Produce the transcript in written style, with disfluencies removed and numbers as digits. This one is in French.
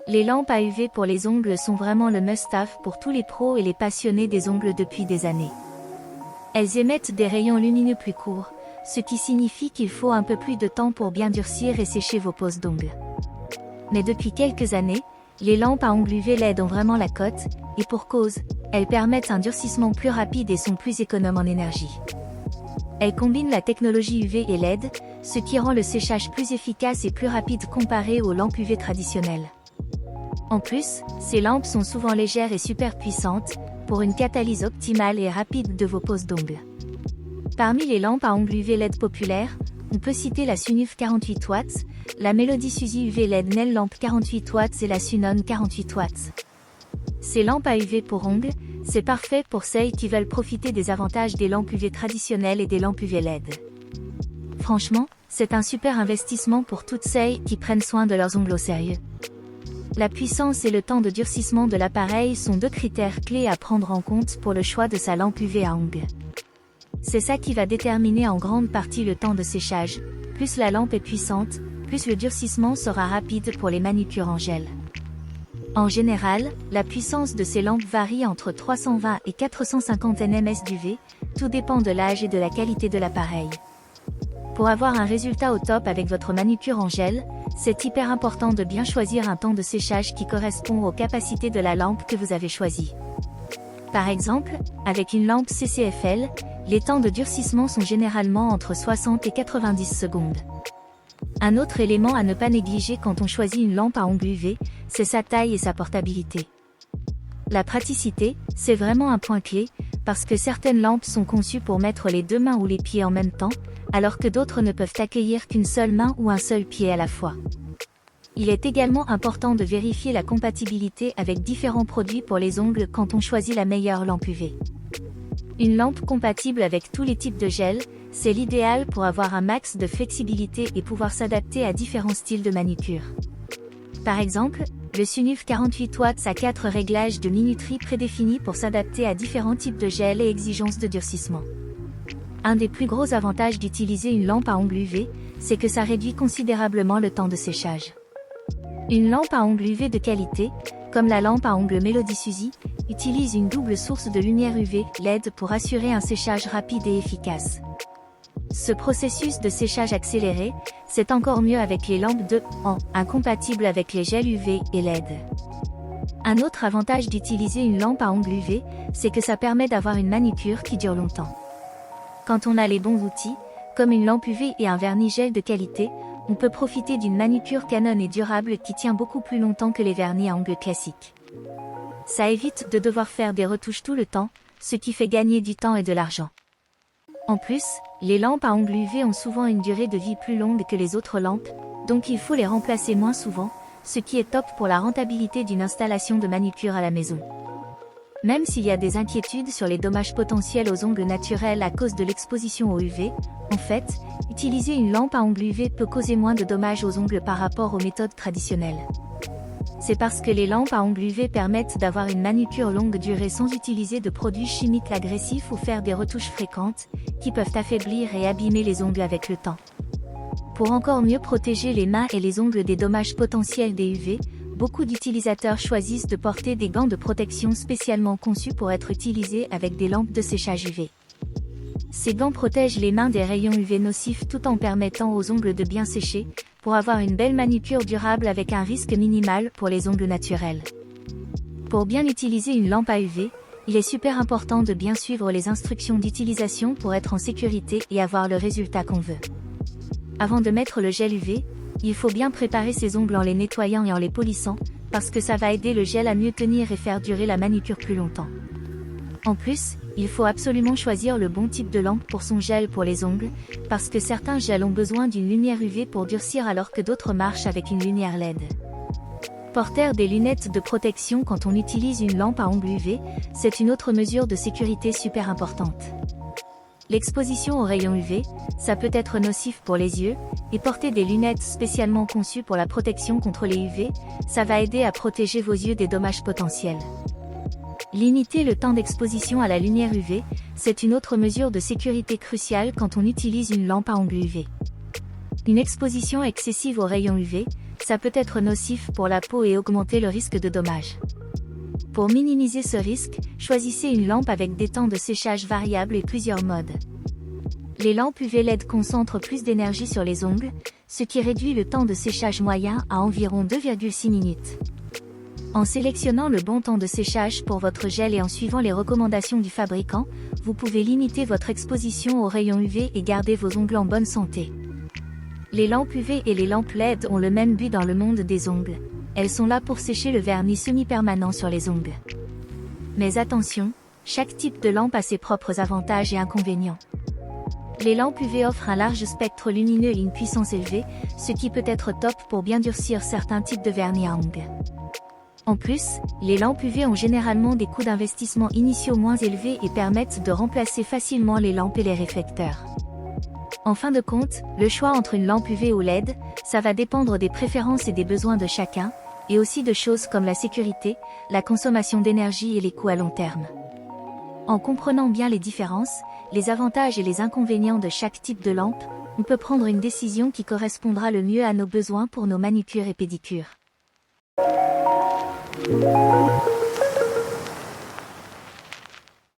Les lampes à UV pour les ongles sont vraiment le must-have pour tous les pros et les passionnés des ongles depuis des années. Elles émettent des rayons lumineux plus courts, ce qui signifie qu'il faut un peu plus de temps pour bien durcir et sécher vos poses d'ongles. Mais depuis quelques années, les lampes à ongles UV LED ont vraiment la cote, et pour cause, elles permettent un durcissement plus rapide et sont plus économes en énergie. Elles combinent la technologie UV et LED, ce qui rend le séchage plus efficace et plus rapide comparé aux lampes UV traditionnelles. En plus, ces lampes sont souvent légères et super puissantes, pour une catalyse optimale et rapide de vos poses d'ongles. Parmi les lampes à ongles UV LED populaires, on peut citer la Sunuf 48 watts, la Melody Suzy UV LED Nail Lamp 48 watts et la Sunon 48 watts. Ces lampes à UV pour ongles, c'est parfait pour celles qui veulent profiter des avantages des lampes UV traditionnelles et des lampes UV LED. Franchement, c'est un super investissement pour toutes celles qui prennent soin de leurs ongles au sérieux. La puissance et le temps de durcissement de l'appareil sont deux critères clés à prendre en compte pour le choix de sa lampe UV à ongles. C'est ça qui va déterminer en grande partie le temps de séchage. Plus la lampe est puissante, plus le durcissement sera rapide pour les manucures en gel. En général, la puissance de ces lampes varie entre 320 et 450 nms d'UV, tout dépend de l'âge et de la qualité de l'appareil. Pour avoir un résultat au top avec votre manucure en gel, c'est hyper important de bien choisir un temps de séchage qui correspond aux capacités de la lampe que vous avez choisie. Par exemple, avec une lampe CCFL, les temps de durcissement sont généralement entre 60 et 90 secondes. Un autre élément à ne pas négliger quand on choisit une lampe à ongles UV, c'est sa taille et sa portabilité. La praticité, c'est vraiment un point clé, parce que certaines lampes sont conçues pour mettre les deux mains ou les pieds en même temps, alors que d'autres ne peuvent accueillir qu'une seule main ou un seul pied à la fois. Il est également important de vérifier la compatibilité avec différents produits pour les ongles quand on choisit la meilleure lampe UV. Une lampe compatible avec tous les types de gel, c'est l'idéal pour avoir un max de flexibilité et pouvoir s'adapter à différents styles de manucure. Par exemple, le Sunuf 48 watts a 4 réglages de minuterie prédéfinis pour s'adapter à différents types de gel et exigences de durcissement. Un des plus gros avantages d'utiliser une lampe à ongles UV, c'est que ça réduit considérablement le temps de séchage. Une lampe à ongles UV de qualité, comme la lampe à ongles Melody Suzy, utilise une double source de lumière UV, LED, pour assurer un séchage rapide et efficace. Ce processus de séchage accéléré, c'est encore mieux avec les lampes 2 en 1 compatibles avec les gels UV et LED. Un autre avantage d'utiliser une lampe à ongles UV, c'est que ça permet d'avoir une manucure qui dure longtemps. Quand on a les bons outils, comme une lampe UV et un vernis gel de qualité, on peut profiter d'une manucure Canon et durable qui tient beaucoup plus longtemps que les vernis à ongles classiques. Ça évite de devoir faire des retouches tout le temps, ce qui fait gagner du temps et de l'argent. En plus, les lampes à ongles UV ont souvent une durée de vie plus longue que les autres lampes, donc il faut les remplacer moins souvent, ce qui est top pour la rentabilité d'une installation de manucure à la maison. Même s'il y a des inquiétudes sur les dommages potentiels aux ongles naturels à cause de l'exposition au UV, en fait, utiliser une lampe à ongles UV peut causer moins de dommages aux ongles par rapport aux méthodes traditionnelles. C'est parce que les lampes à ongles UV permettent d'avoir une manucure longue durée sans utiliser de produits chimiques agressifs ou faire des retouches fréquentes, qui peuvent affaiblir et abîmer les ongles avec le temps. Pour encore mieux protéger les mains et les ongles des dommages potentiels des UV, beaucoup d'utilisateurs choisissent de porter des gants de protection spécialement conçus pour être utilisés avec des lampes de séchage UV. Ces gants protègent les mains des rayons UV nocifs tout en permettant aux ongles de bien sécher, pour avoir une belle manucure durable avec un risque minimal pour les ongles naturels. Pour bien utiliser une lampe à UV, il est super important de bien suivre les instructions d'utilisation pour être en sécurité et avoir le résultat qu'on veut. Avant de mettre le gel UV, il faut bien préparer ses ongles en les nettoyant et en les polissant, parce que ça va aider le gel à mieux tenir et faire durer la manucure plus longtemps. En plus, il faut absolument choisir le bon type de lampe pour son gel pour les ongles, parce que certains gels ont besoin d'une lumière UV pour durcir alors que d'autres marchent avec une lumière LED. Porter des lunettes de protection quand on utilise une lampe à ongles UV, c'est une autre mesure de sécurité super importante. L'exposition aux rayons UV, ça peut être nocif pour les yeux, et porter des lunettes spécialement conçues pour la protection contre les UV, ça va aider à protéger vos yeux des dommages potentiels. Limiter le temps d'exposition à la lumière UV, c'est une autre mesure de sécurité cruciale quand on utilise une lampe à ongles UV. Une exposition excessive aux rayons UV, ça peut être nocif pour la peau et augmenter le risque de dommages. Pour minimiser ce risque, choisissez une lampe avec des temps de séchage variables et plusieurs modes. Les lampes UV LED concentrent plus d'énergie sur les ongles, ce qui réduit le temps de séchage moyen à environ 2,6 minutes. En sélectionnant le bon temps de séchage pour votre gel et en suivant les recommandations du fabricant, vous pouvez limiter votre exposition aux rayons UV et garder vos ongles en bonne santé. Les lampes UV et les lampes LED ont le même but dans le monde des ongles. Elles sont là pour sécher le vernis semi-permanent sur les ongles. Mais attention, chaque type de lampe a ses propres avantages et inconvénients. Les lampes UV offrent un large spectre lumineux et une puissance élevée, ce qui peut être top pour bien durcir certains types de vernis à ongles. En plus, les lampes UV ont généralement des coûts d'investissement initiaux moins élevés et permettent de remplacer facilement les lampes et les réflecteurs. En fin de compte, le choix entre une lampe UV ou LED, ça va dépendre des préférences et des besoins de chacun, et aussi de choses comme la sécurité, la consommation d'énergie et les coûts à long terme. En comprenant bien les différences, les avantages et les inconvénients de chaque type de lampe, on peut prendre une décision qui correspondra le mieux à nos besoins pour nos manucures et pédicures.